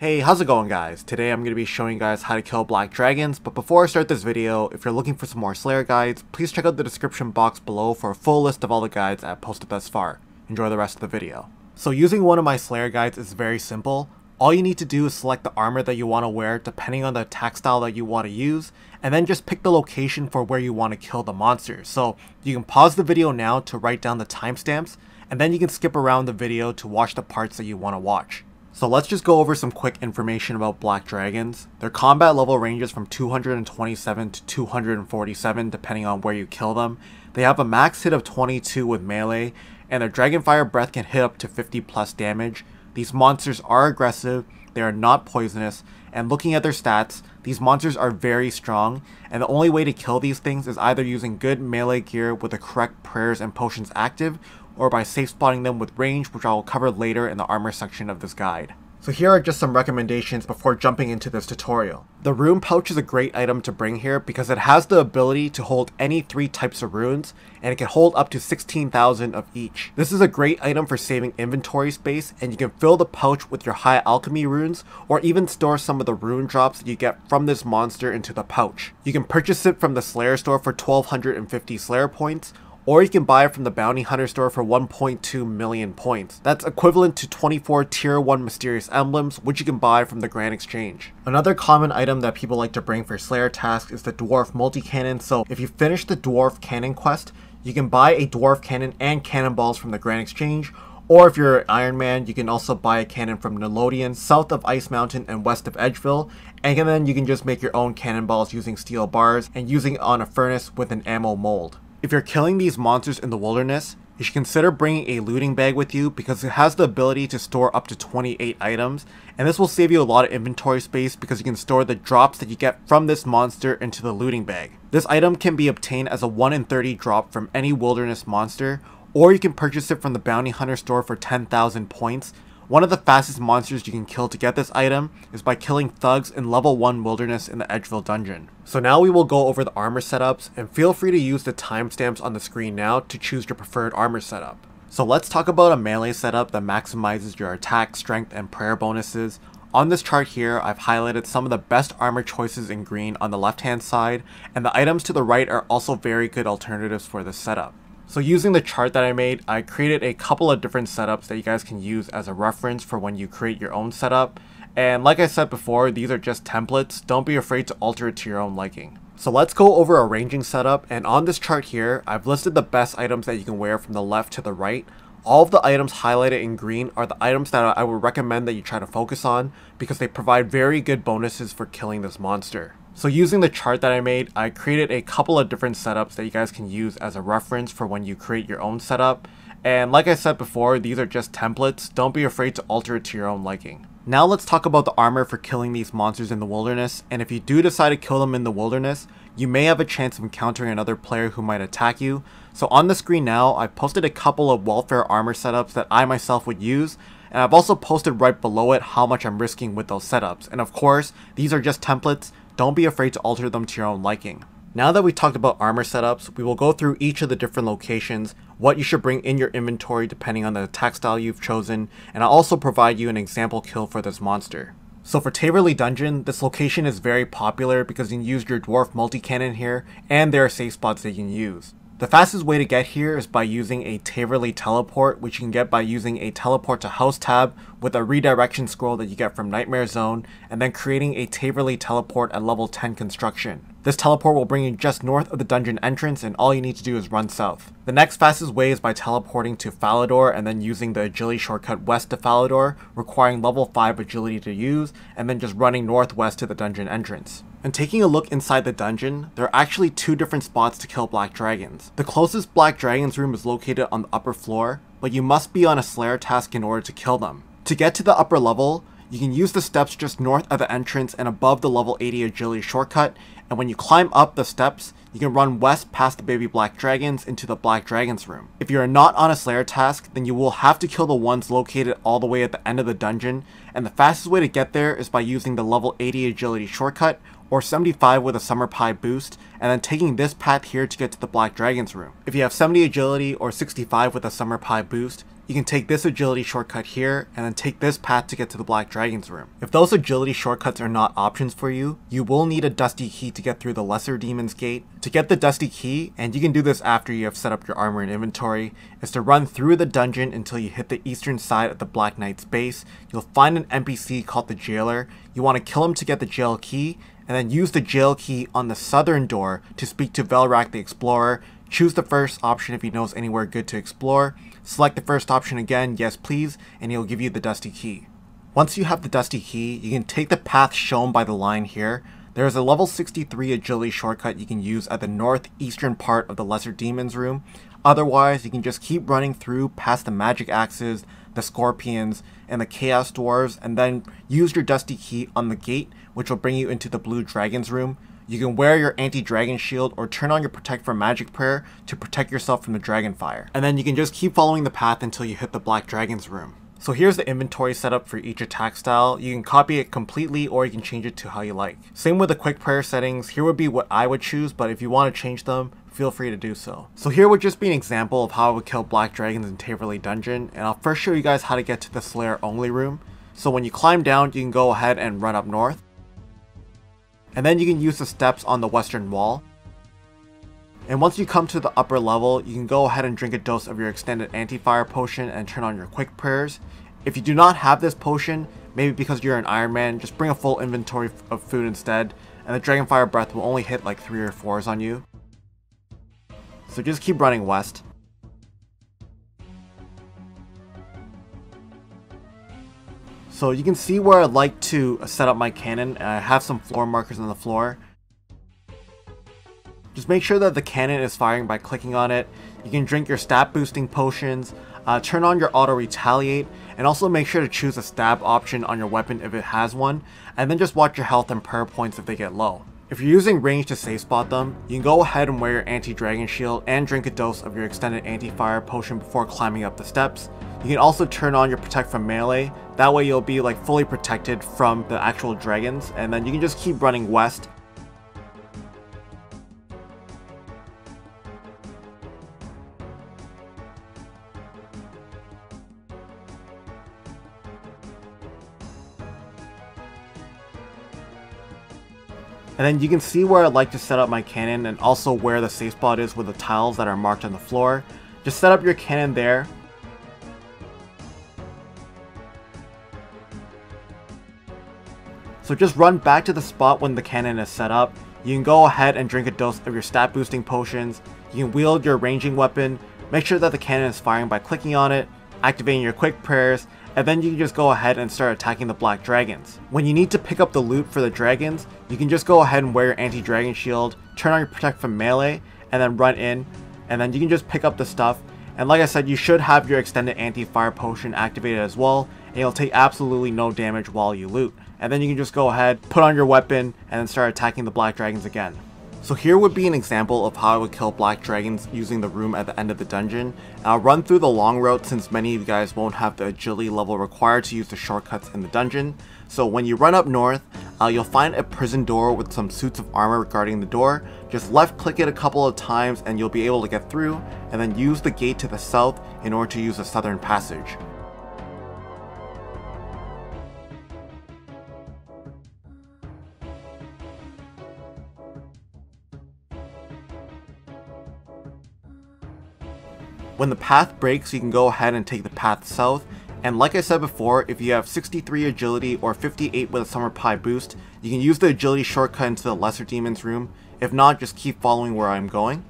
Hey, how's it going guys? Today I'm going to be showing you guys how to kill black dragons, but before I start this video, if you're looking for some more Slayer guides, please check out the description box below for a full list of all the guides I've posted thus far. Enjoy the rest of the video. So using one of my Slayer guides is very simple. All you need to do is select the armor that you want to wear depending on the attack style that you want to use, and then just pick the location for where you want to kill the monsters. So you can pause the video now to write down the timestamps, and then you can skip around the video to watch the parts that you want to watch. So let's just go over some quick information about black dragons. Their combat level ranges from 227 to 247 depending on where you kill them. They have a max hit of 22 with melee, and their dragonfire breath can hit up to 50 plus damage. These monsters are aggressive, they are not poisonous, and looking at their stats, these monsters are very strong, and the only way to kill these things is either using good melee gear with the correct prayers and potions active, or by safe spotting them with range, which I will cover later in the armor section of this guide. So here are just some recommendations before jumping into this tutorial. The rune pouch is a great item to bring here because it has the ability to hold any 3 types of runes, and it can hold up to 16,000 of each. This is a great item for saving inventory space, and you can fill the pouch with your high alchemy runes, or even store some of the rune drops that you get from this monster into the pouch. You can purchase it from the Slayer store for 1250 Slayer points, or you can buy it from the Bounty Hunter store for 1.2 million points. That's equivalent to 24 tier 1 mysterious emblems, which you can buy from the Grand Exchange. Another common item that people like to bring for Slayer tasks is the dwarf multi-cannon. So if you finish the dwarf cannon quest, you can buy a dwarf cannon and cannonballs from the Grand Exchange, or if you're Iron Man, you can also buy a cannon from Nilodion, south of Ice Mountain and west of Edgeville, and then you can just make your own cannonballs using steel bars and using it on a furnace with an ammo mold. If you're killing these monsters in the wilderness, you should consider bringing a looting bag with you because it has the ability to store up to 28 items, and this will save you a lot of inventory space because you can store the drops that you get from this monster into the looting bag. This item can be obtained as a 1 in 30 drop from any wilderness monster, or you can purchase it from the Bounty Hunter store for 10,000 points. One of the fastest monsters you can kill to get this item is by killing thugs in level 1 wilderness in the Edgeville dungeon. So now we will go over the armor setups, and feel free to use the timestamps on the screen now to choose your preferred armor setup. So let's talk about a melee setup that maximizes your attack, strength, and prayer bonuses. On this chart here, I've highlighted some of the best armor choices in green on the left hand side, and the items to the right are also very good alternatives for this setup. So using the chart that I made, I created a couple of different setups that you guys can use as a reference for when you create your own setup. And like I said before, these are just templates. Don't be afraid to alter it to your own liking. So let's go over a ranging setup, and on this chart here, I've listed the best items that you can wear from the left to the right. All of the items highlighted in green are the items that I would recommend that you try to focus on because they provide very good bonuses for killing this monster. So using the chart that I made, I created a couple of different setups that you guys can use as a reference for when you create your own setup. And like I said before, these are just templates. Don't be afraid to alter it to your own liking. Now let's talk about the armor for killing these monsters in the wilderness. And if you do decide to kill them in the wilderness, you may have a chance of encountering another player who might attack you. So on the screen now, I've posted a couple of welfare armor setups that I myself would use. And I've also posted right below it how much I'm risking with those setups. And of course, these are just templates. Don't be afraid to alter them to your own liking. Now that we talked about armor setups, we will go through each of the different locations, what you should bring in your inventory depending on the attack style you've chosen, and I'll also provide you an example kill for this monster. So for Taverley Dungeon, this location is very popular because you can use your dwarf multi-cannon here, and there are safe spots that you can use. The fastest way to get here is by using a Taverley teleport, which you can get by using a teleport to house tab with a redirection scroll that you get from Nightmare Zone, and then creating a Taverley teleport at level 10 construction. This teleport will bring you just north of the dungeon entrance, and all you need to do is run south. The next fastest way is by teleporting to Falador and then using the agility shortcut west to Falador, requiring level 5 agility to use, and then just running northwest to the dungeon entrance. And taking a look inside the dungeon, there are actually 2 different spots to kill black dragons. The closest black dragon's room is located on the upper floor, but you must be on a Slayer task in order to kill them. To get to the upper level, you can use the steps just north of the entrance and above the level 80 agility shortcut, and when you climb up the steps, you can run west past the baby black dragons into the black dragon's room. If you are not on a Slayer task, then you will have to kill the ones located all the way at the end of the dungeon, and the fastest way to get there is by using the level 80 agility shortcut, or 75 with a summer pie boost, and then taking this path here to get to the black dragon's room. If you have 70 agility or 65 with a summer pie boost, you can take this agility shortcut here and then take this path to get to the Black Dragon's room. If those agility shortcuts are not options for you, you will need a dusty key to get through the Lesser Demon's Gate. To get the dusty key, and you can do this after you have set up your armor and inventory, is to run through the dungeon until you hit the eastern side of the Black Knight's base. You'll find an NPC called the Jailer. You want to kill him to get the jail key, and then use the jail key on the southern door to speak to Velrak the Explorer. Choose the first option if he knows anywhere good to explore. Select the first option again, yes please, and he'll give you the dusty key. Once you have the dusty key, you can take the path shown by the line here. There is a level 63 agility shortcut you can use at the northeastern part of the Lesser Demon's room. Otherwise, you can just keep running through past the magic axes, the scorpions, and the chaos dwarves, and then use your dusty key on the gate, which will bring you into the Blue Dragon's room. You can wear your anti-dragon shield or turn on your protect from magic prayer to protect yourself from the dragon fire. And then you can just keep following the path until you hit the Black Dragon's room. So here's the inventory setup for each attack style. You can copy it completely or you can change it to how you like. Same with the quick prayer settings. Here would be what I would choose, but if you want to change them, feel free to do so. So here would just be an example of how I would kill Black Dragons in Taverley Dungeon, and I'll first show you guys how to get to the Slayer only room. So when you climb down, you can go ahead and run up north. And then you can use the steps on the western wall. And once you come to the upper level, you can go ahead and drink a dose of your extended anti-fire potion and turn on your quick prayers. If you do not have this potion, maybe because you're an Iron Man, just bring a full inventory of food instead, and the Dragonfire Breath will only hit like 3 or 4s on you. So just keep running west. So you can see where I'd like to set up my cannon, and I have some floor markers on the floor. Just make sure that the cannon is firing by clicking on it. You can drink your stat boosting potions, turn on your auto retaliate, and also make sure to choose a stab option on your weapon if it has one, and then just watch your health and prayer points if they get low. If you're using range to safe spot them, you can go ahead and wear your anti-dragon shield and drink a dose of your extended anti-fire potion before climbing up the steps. You can also turn on your protect from melee, that way you'll be like fully protected from the actual dragons, and then you can just keep running west. And then you can see where I'd like to set up my cannon and also where the safe spot is with the tiles that are marked on the floor. Just set up your cannon there. So just run back to the spot when the cannon is set up. You can go ahead and drink a dose of your stat boosting potions. You can wield your ranging weapon. Make sure that the cannon is firing by clicking on it, activating your quick prayers, and then you can just go ahead and start attacking the Black Dragons. When you need to pick up the loot for the dragons, you can just go ahead and wear your anti-dragon shield, turn on your protect from melee, and then run in, and then you can just pick up the stuff. And like I said, you should have your extended anti-fire potion activated as well, and you'll take absolutely no damage while you loot. And then you can just go ahead, put on your weapon, and then start attacking the Black Dragons again. So here would be an example of how I would kill Black Dragons using the room at the end of the dungeon. And I'll run through the long route since many of you guys won't have the agility level required to use the shortcuts in the dungeon. So when you run up north, you'll find a prison door with some suits of armor guarding the door. Just left click it a couple of times and you'll be able to get through, and then use the gate to the south in order to use the southern passage. When the path breaks, you can go ahead and take the path south, and like I said before, if you have 63 agility or 58 with a summer pie boost, you can use the agility shortcut into the Lesser Demon's room. If not, just keep following where I'm going.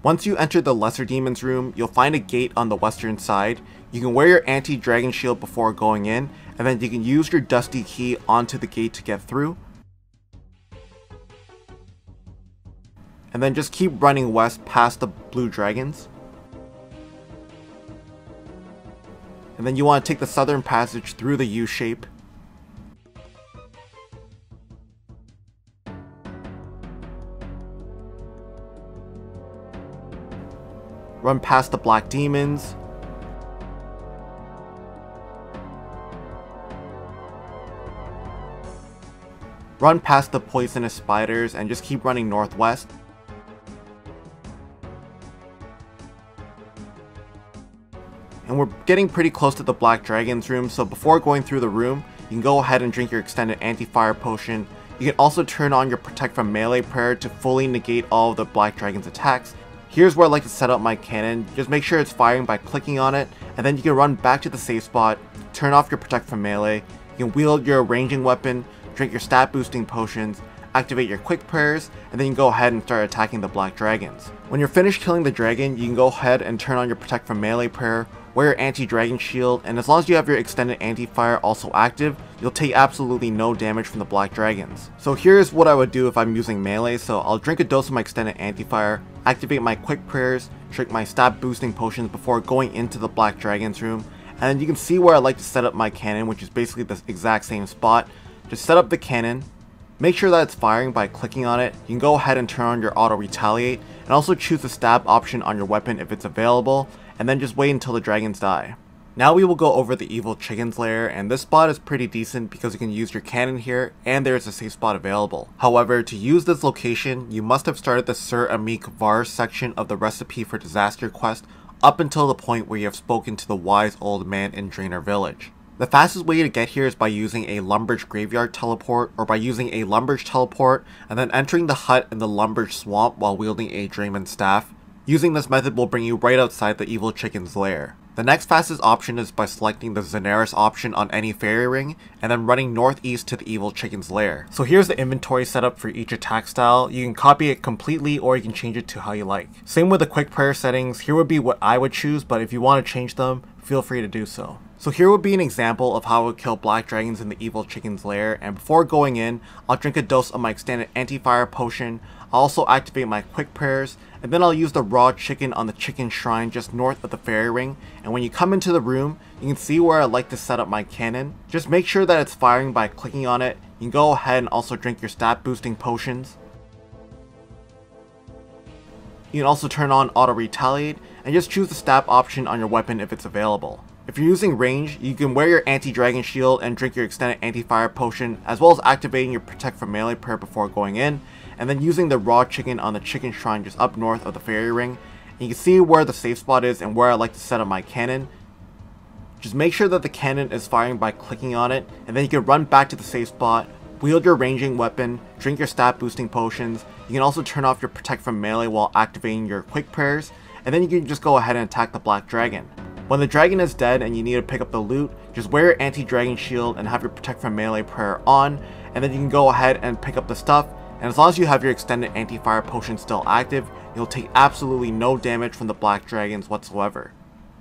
Once you enter the Lesser Demon's room, you'll find a gate on the western side. You can wear your anti-dragon shield before going in, and then you can use your dusty key onto the gate to get through. And then just keep running west past the Blue Dragons. And and then you want to take the southern passage through the U shape. Run past the black demons. Run past the poisonous spiders and just keep running northwest. And we're getting pretty close to the Black Dragon's room, so before going through the room, you can go ahead and drink your extended anti-fire potion. You can also turn on your protect from melee prayer to fully negate all of the Black Dragon's attacks. Here's where I like to set up my cannon. Just make sure it's firing by clicking on it, and then you can run back to the safe spot, turn off your protect from melee, you can wield your ranging weapon, drink your stat boosting potions, activate your quick prayers, and then you can go ahead and start attacking the Black Dragons. When you're finished killing the dragon, you can go ahead and turn on your protect from melee prayer, wear your anti-dragon shield, and as long as you have your extended anti-fire also active, you'll take absolutely no damage from the Black Dragons. So here's what I would do if I'm using melee. So I'll drink a dose of my extended anti-fire, activate my quick prayers, drink my stat boosting potions before going into the Black Dragon's room, and then you can see where I like to set up my cannon, which is basically the exact same spot. Just set up the cannon, make sure that it's firing by clicking on it. You can go ahead and turn on your auto retaliate, and also choose the stab option on your weapon if it's available, and then just wait until the dragons die. Now we will go over the evil chicken's lair, and this spot is pretty decent because you can use your cannon here and there is a safe spot available. However, to use this location, you must have started the Sir Amik Var section of the Recipe for Disaster quest up until the point where you have spoken to the wise old man in Draenor Village. The fastest way to get here is by using a Lumbridge Graveyard teleport, or by using a Lumbridge teleport and then entering the hut in the Lumbridge Swamp while wielding a Draymond Staff. Using this method will bring you right outside the evil chicken's lair. The next fastest option is by selecting the Zenaris option on any fairy ring and then running northeast to the evil chicken's lair. So here's the inventory setup for each attack style. You can copy it completely or you can change it to how you like. Same with the quick prayer settings. Here would be what I would choose, but if you want to change them, feel free to do so. So here would be an example of how I would kill black dragons in the evil chicken's lair, and before going in, I'll drink a dose of my extended anti-fire potion. I'll also activate my quick prayers, and then I'll use the raw chicken on the chicken shrine just north of the fairy ring. And when you come into the room, you can see where I like to set up my cannon. Just make sure that it's firing by clicking on it. You can go ahead and also drink your stat boosting potions. You can also turn on auto retaliate and just choose the stab option on your weapon if it's available. If you're using range, you can wear your anti-dragon shield and drink your extended anti-fire potion, as well as activating your protect from melee prayer before going in, and then using the raw chicken on the chicken shrine just up north of the fairy ring. And you can see where the safe spot is and where I like to set up my cannon. Just make sure that the cannon is firing by clicking on it, and then you can run back to the safe spot, wield your ranging weapon, drink your stat boosting potions. You can also turn off your protect from melee while activating your quick prayers, and then you can just go ahead and attack the black dragon. When the dragon is dead and you need to pick up the loot, just wear your anti-dragon shield and have your protect from melee prayer on, and then you can go ahead and pick up the stuff. And as long as you have your extended anti-fire potion still active, you'll take absolutely no damage from the black dragons whatsoever.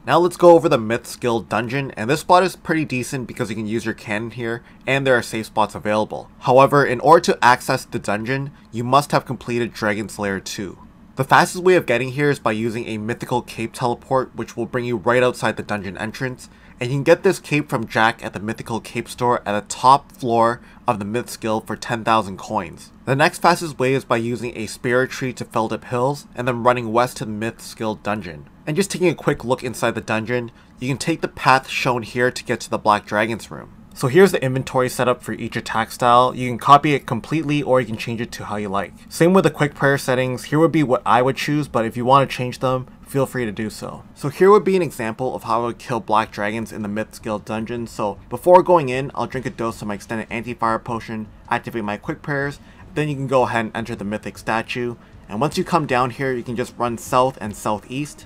Now let's go over the Myths Guild dungeon, and this spot is pretty decent because you can use your cannon here and there are safe spots available. However, in order to access the dungeon, you must have completed Dragon's Lair 2. The fastest way of getting here is by using a mythical cape teleport, which will bring you right outside the dungeon entrance, and you can get this cape from Jack at the mythical cape store at the top floor of the Myths Guild for 10,000 coins. The next fastest way is by using a spirit tree to Feldip Hills and then running west to the Myths Guild dungeon. And just taking a quick look inside the dungeon, you can take the path shown here to get to the Black Dragon's room. So here's the inventory setup for each attack style. You can copy it completely or you can change it to how you like. Same with the quick prayer settings. Here would be what I would choose, but if you want to change them, feel free to do so. So here would be an example of how I would kill black dragons in the Myths Guild dungeon. So before going in, I'll drink a dose of my extended anti-fire potion, activate my quick prayers, then you can go ahead and enter the mythic statue. And once you come down here, you can just run south and southeast.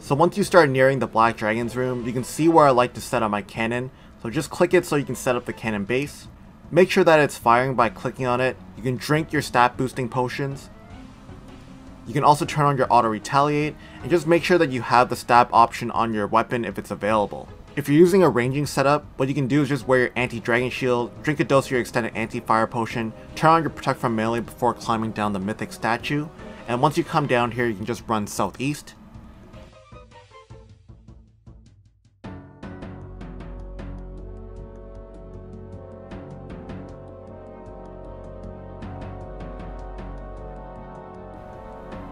So once you start nearing the Black Dragon's room, you can see where I like to set up my cannon. So just click it so you can set up the cannon base. Make sure that it's firing by clicking on it. You can drink your stat boosting potions. You can also turn on your auto retaliate, and just make sure that you have the stab option on your weapon if it's available. If you're using a ranging setup, what you can do is just wear your anti-dragon shield, drink a dose of your extended anti-fire potion, turn on your protect from melee before climbing down the mythic statue, and once you come down here you can just run southeast.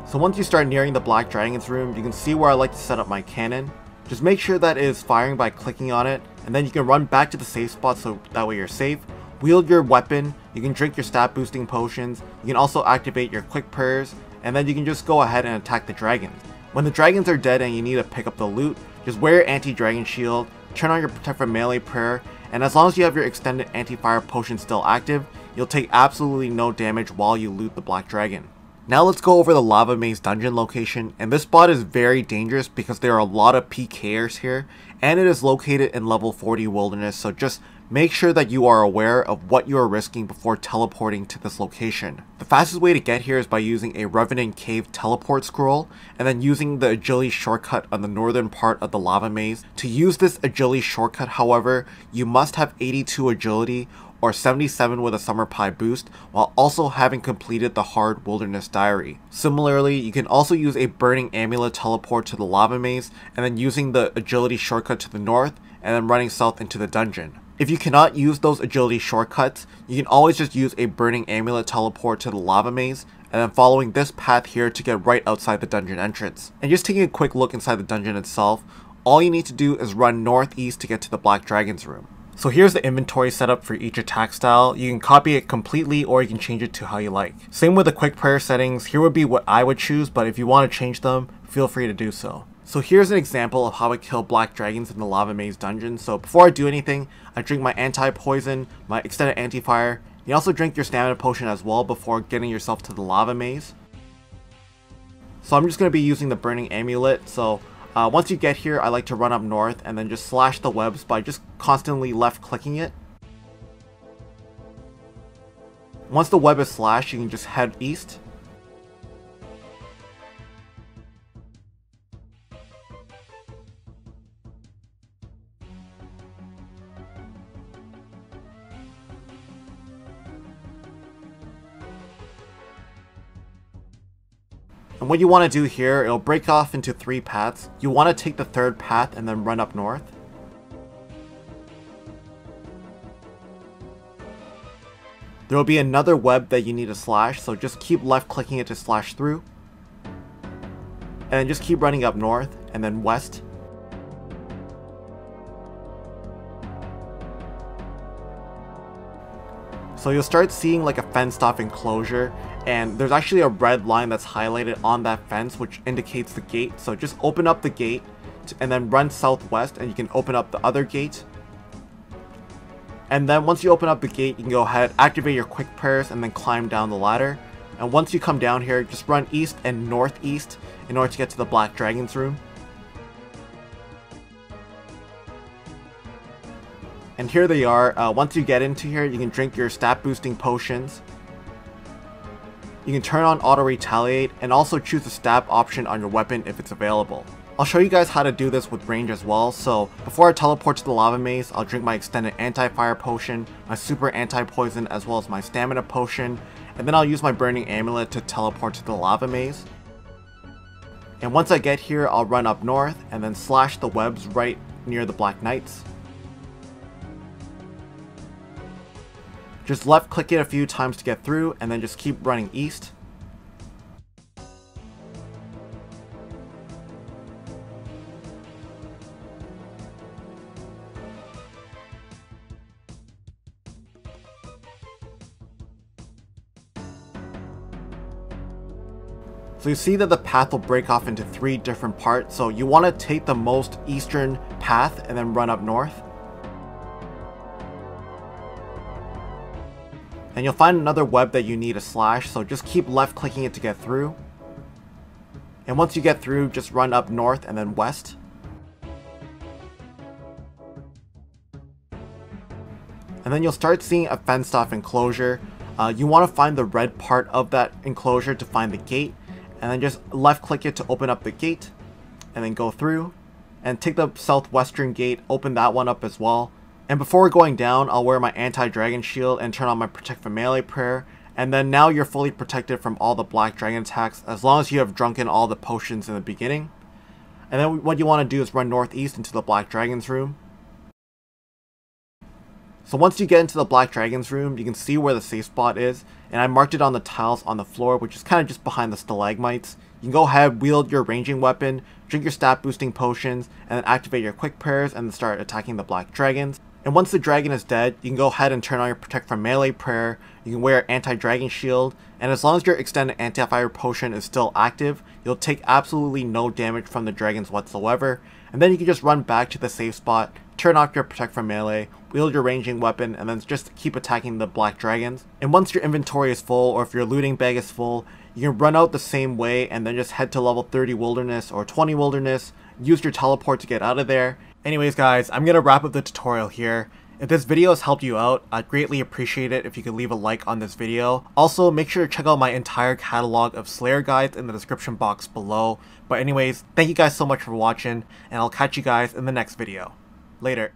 So once you start nearing the Black Dragon's room, you can see where I like to set up my cannon. Just make sure that it is firing by clicking on it, and then you can run back to the safe spot so that way you're safe. Wield your weapon, you can drink your stat boosting potions, you can also activate your quick prayers, and then you can just go ahead and attack the dragons. When the dragons are dead and you need to pick up the loot, just wear your anti-dragon shield, turn on your protect from melee prayer, and as long as you have your extended anti-fire potion still active, you'll take absolutely no damage while you loot the Black Dragon. Now let's go over the Lava Maze dungeon location, and this spot is very dangerous because there are a lot of PKers here, and it is located in level 40 wilderness, so just make sure that you are aware of what you are risking before teleporting to this location. The fastest way to get here is by using a Revenant Cave teleport scroll, and then using the agility shortcut on the northern part of the Lava Maze. To use this agility shortcut, however, you must have 82 agility, or 77 with a Summer Pie boost, while also having completed the Hard Wilderness Diary. Similarly, you can also use a Burning Amulet teleport to the Lava Maze, and then using the agility shortcut to the north, and then running south into the dungeon. If you cannot use those agility shortcuts, you can always just use a Burning Amulet teleport to the Lava Maze, and then following this path here to get right outside the dungeon entrance. And just taking a quick look inside the dungeon itself, all you need to do is run northeast to get to the Black Dragon's room. So here's the inventory setup for each attack style. You can copy it completely or you can change it to how you like. Same with the quick prayer settings. Here would be what I would choose, but if you want to change them, feel free to do so. So here's an example of how I kill Black Dragons in the Lava Maze dungeon. So before I do anything, I drink my anti-poison, my extended anti-fire. You also drink your stamina potion as well before getting yourself to the Lava Maze. So I'm just going to be using the Burning Amulet. So once you get here, I like to run up north and then just slash the webs by just constantly left clicking it. Once the web is slashed, you can just head east. And what you want to do here, it'll break off into 3 paths. You want to take the 3rd path and then run up north. There will be another web that you need to slash, so just keep left clicking it to slash through. And then just keep running up north and then west. So you'll start seeing like a fenced off enclosure, and there's actually a red line that's highlighted on that fence which indicates the gate. So just open up the gate and then run southwest, and you can open up the other gate. And then once you open up the gate, you can go ahead, activate your quick prayers, and then climb down the ladder. And once you come down here, just run east and northeast in order to get to the Black Dragon's room. And here they are. Once you get into here, you can drink your stat boosting potions. You can turn on auto retaliate and also choose the stab option on your weapon if it's available. I'll show you guys how to do this with range as well. So before I teleport to the Lava Maze, I'll drink my extended anti-fire potion, my super anti-poison, as well as my stamina potion, and then I'll use my Burning Amulet to teleport to the Lava Maze. And once I get here, I'll run up north and then slash the webs right near the Black Knights. Just left click it a few times to get through, and then just keep running east. So you see that the path will break off into 3 different parts, so you want to take the most eastern path and then run up north. And you'll find another web that you need to slash, so just keep left clicking it to get through. And once you get through, just run up north and then west. And then you'll start seeing a fenced off enclosure. You want to find the red part of that enclosure to find the gate, and then just left click it to open up the gate, and then go through. and take the southwestern gate, open that one up as well. And before going down, I'll wear my anti-dragon shield and turn on my protect from melee prayer. And then now you're fully protected from all the black dragon attacks as long as you have drunken all the potions in the beginning. And then what you want to do is run northeast into the black dragon's room. So once you get into the black dragon's room, you can see where the safe spot is, and I marked it on the tiles on the floor, which is kind of just behind the stalagmites. You can go ahead, wield your ranging weapon, drink your stat boosting potions, and then activate your quick prayers and then start attacking the black dragons. And once the dragon is dead, you can go ahead and turn on your protect from melee prayer, you can wear anti-dragon shield, and as long as your extended anti-fire potion is still active, you'll take absolutely no damage from the dragons whatsoever. And then you can just run back to the safe spot, turn off your protect from melee, wield your ranging weapon, and then just keep attacking the black dragons. And once your inventory is full, or if your looting bag is full, you can run out the same way and then just head to level 30 wilderness or 20 wilderness, use your teleport to get out of there. Anyways guys, I'm gonna wrap up the tutorial here. If this video has helped you out, I'd greatly appreciate it if you could leave a like on this video. Also, make sure to check out my entire catalog of Slayer guides in the description box below. But anyways, thank you guys so much for watching, and I'll catch you guys in the next video. Later.